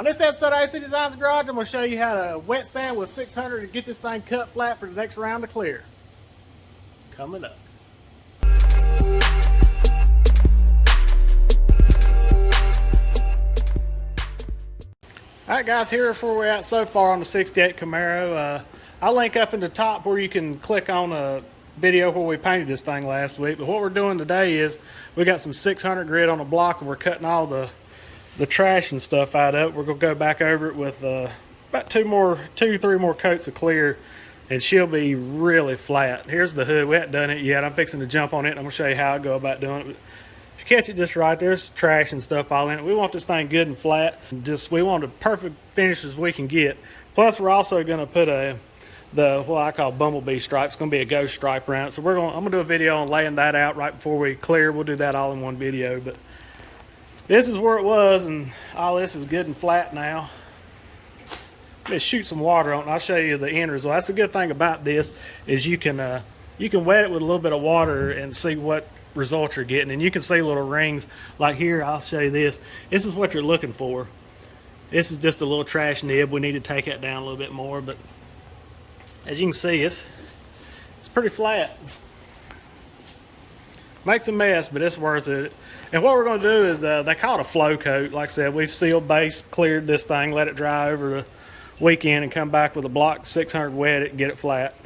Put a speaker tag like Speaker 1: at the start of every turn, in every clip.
Speaker 1: On this episode of AC Designs Garage, I'm going to show you how to wet sand with 600 to get this thing cut flat for the next round of clear. Coming up. Alright guys, here is where we're at so far on the 68 Camaro. I'll link up in the top where you can click on a video where we painted this thing last week. But what we're doing today is we got some 600 grit on a block and we're cutting all the trash and stuff out of it. We're going to go back over it with about two, three more coats of clear, and she'll be really flat. Here's the hood. We haven't done it yet. I'm fixing to jump on it, and I'm going to show you how I go about doing it. But if you catch it just right, there's trash and stuff all in it. We want this thing good and flat. We want a perfect finish as we can get. Plus, we're also going to put what I call bumblebee stripe. It's going to be a ghost stripe around it. So I'm going to do a video on laying that out right before we clear. We'll do that all in one video. But this is where it was, and all this is good and flat now. Let's shoot some water on it, and I'll show you the end result. That's the good thing about this is you can wet it with a little bit of water and see what result you're getting. And you can see little rings like here. I'll show you this. This is what you're looking for. This is just a little trash nib. We need to take that down a little bit more, but as you can see, it's pretty flat. Makes a mess, but it's worth it. And what we're going to do is, they call it a flow coat. Like I said, we've sealed base, cleared this thing, let it dry over the weekend, and come back with a block 600, wet it, and get it flat.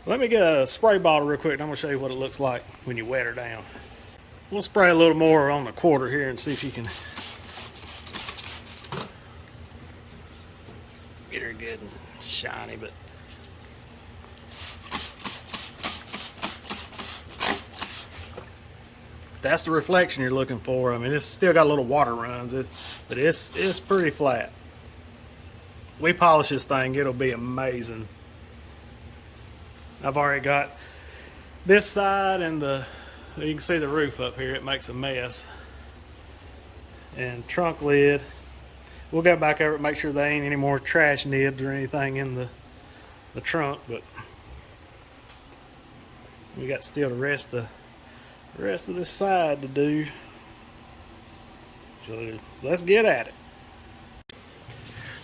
Speaker 1: Let me get a spray bottle real quick, and I'm going to show you what it looks like when you wet her down. We'll spray a little more on the quarter here and see if you can get her good and shiny. But that's the reflection you're looking for. I mean, it's still got little water runs, but it's pretty flat. We polish this thing, it'll be amazing. I've already got this side and you can see the roof up here. It makes a mess. And trunk lid. We'll go back over it, make sure there ain't any more trash nibs or anything in the trunk, but we got still the rest of this side to do. So let's get at it.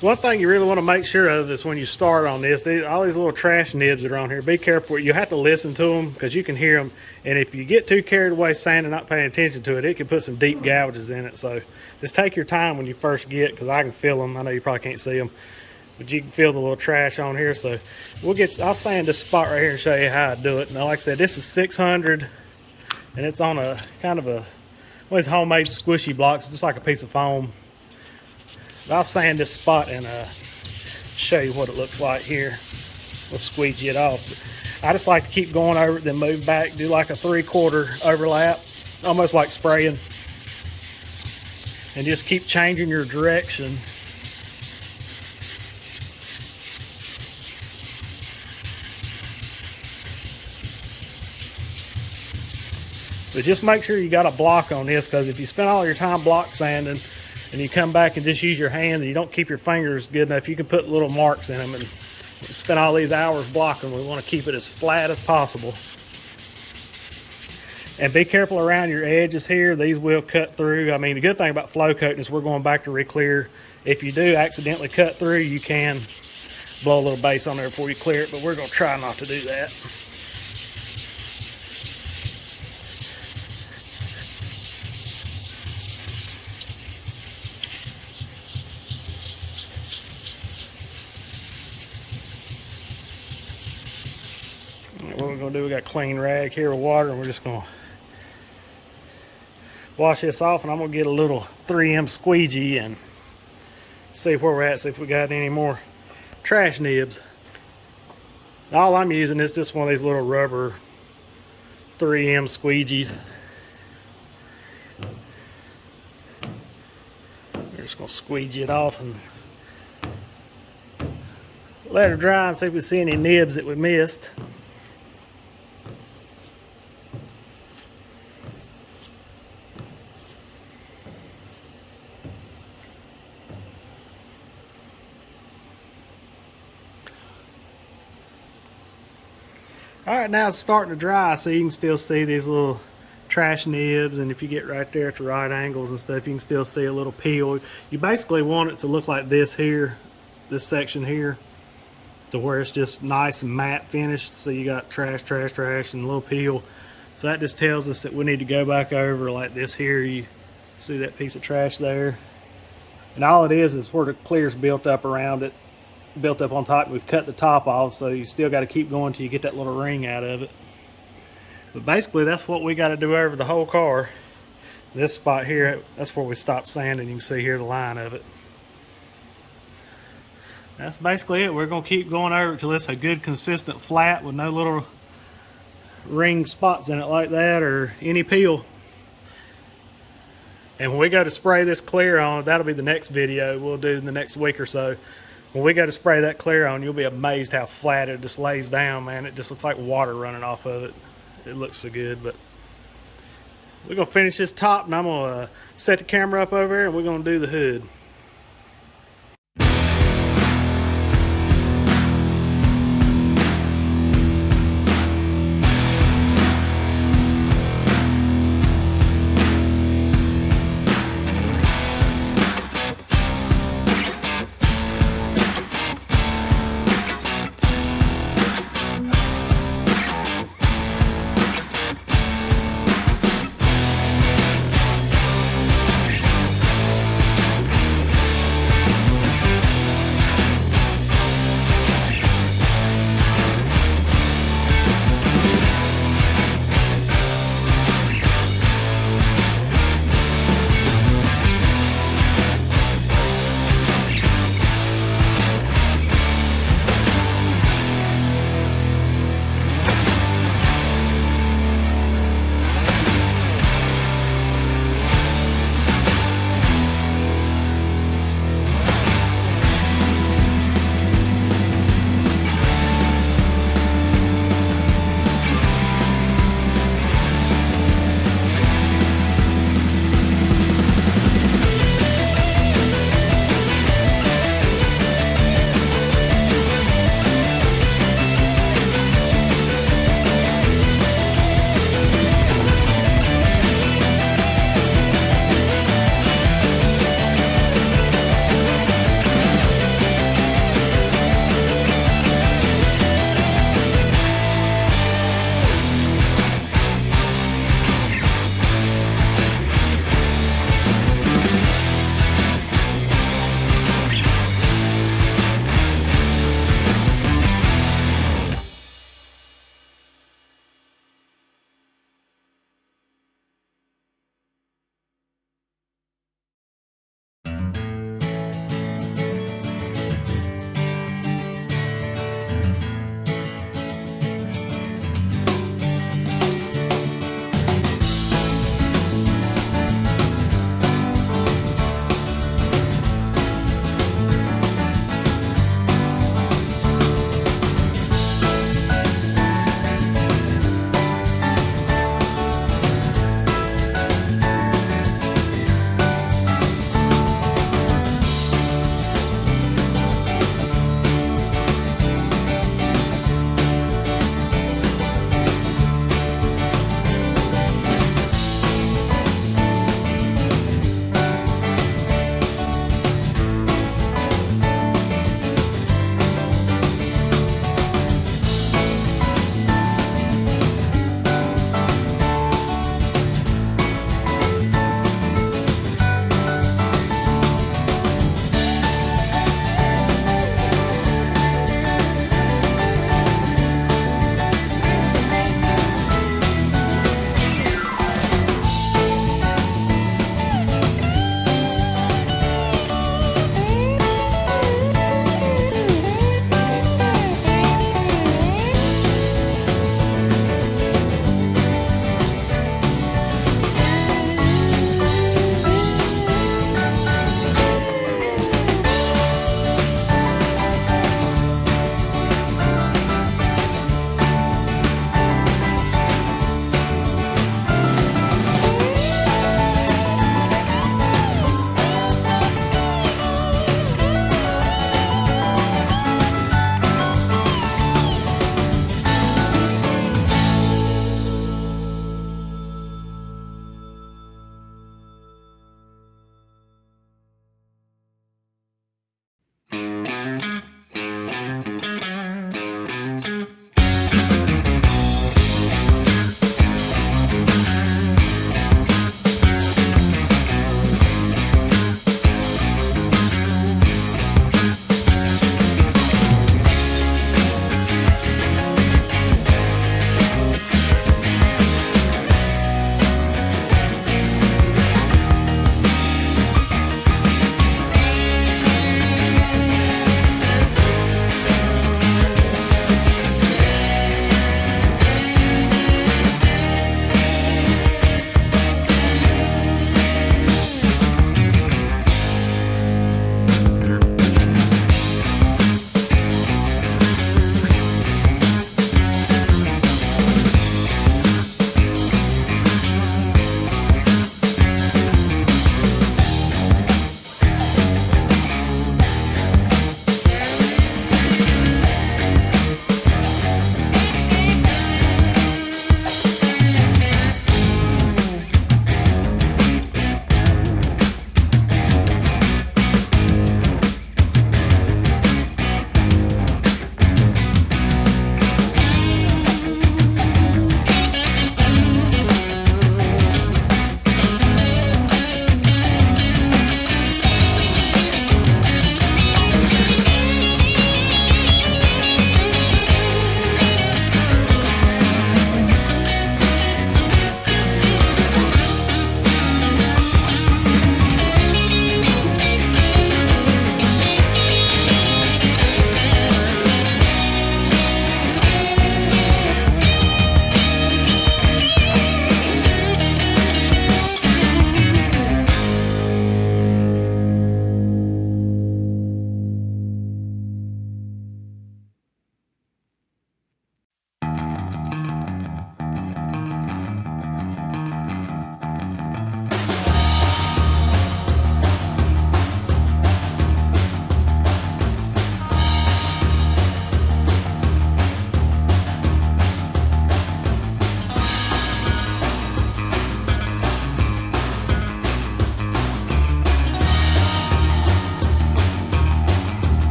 Speaker 1: One thing you really want to make sure of is when you start on this, all these little trash nibs that are on here, be careful. You have to listen to them because you can hear them, and if you get too carried away sanding, not paying attention to it, it can put some deep gouges in it. So just take your time when you first get, because I can feel them. I know you probably can't see them, but you can feel the little trash on here. So I'll sand this spot right here and show you how I do it. Now, like I said, this is 600. And it's on a kind of one of these homemade squishy blocks, just like a piece of foam. But I'll sand this spot and show you what it looks like here. We'll squeegee it off. I just like to keep going over it, then move back, do like a 3/4 overlap, almost like spraying. And just keep changing your direction. But just make sure you got a block on this, because if you spend all your time block sanding and you come back and just use your hands and you don't keep your fingers good enough, you can put little marks in them and spend all these hours blocking. We want to keep it as flat as possible. And be careful around your edges here. These will cut through. I mean, the good thing about flow coating is we're going back to re-clear. If you do accidentally cut through, you can blow a little base on there before you clear it, but we're going to try not to do that. What we're going to do, we got a clean rag here with water, and we're just going to wash this off, and I'm going to get a little 3M squeegee and see where we're at, see if we got any more trash nibs. All I'm using is just one of these little rubber 3M squeegees. We're just going to squeegee it off and let her dry and see if we see any nibs that we missed. All right, now it's starting to dry, so you can still see these little trash nibs, and if you get right there at the right angles and stuff, you can still see a little peel. You basically want it to look like this here, this section here, to where it's just nice and matte finished. So you got trash, trash, trash, and a little peel. So that just tells us that we need to go back over like this here. You see that piece of trash there? And all it is where the clear's built up around it, built up on top. We've cut the top off, so you still got to keep going till you get that little ring out of it. But basically that's what we got to do over the whole car. This spot here, that's where we stopped sanding. You can see here the line of it. That's basically it. We're going to keep going over it till it's a good consistent flat with no little ring spots in it like that or any peel. And when we go to spray this clear on, that'll be the next video we'll do in the next week or so. When we go to spray that clear on, you'll be amazed how flat it just lays down, man. It just looks like water running off of it. It looks so good. But we're going to finish this top, and I'm going to set the camera up over here, and we're going to do the hood.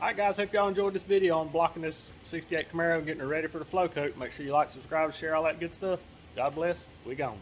Speaker 1: Alright guys, hope y'all enjoyed this video on blocking this 68 Camaro and getting it ready for the flow coat. Make sure you like, subscribe, share, all that good stuff. God bless. We gone.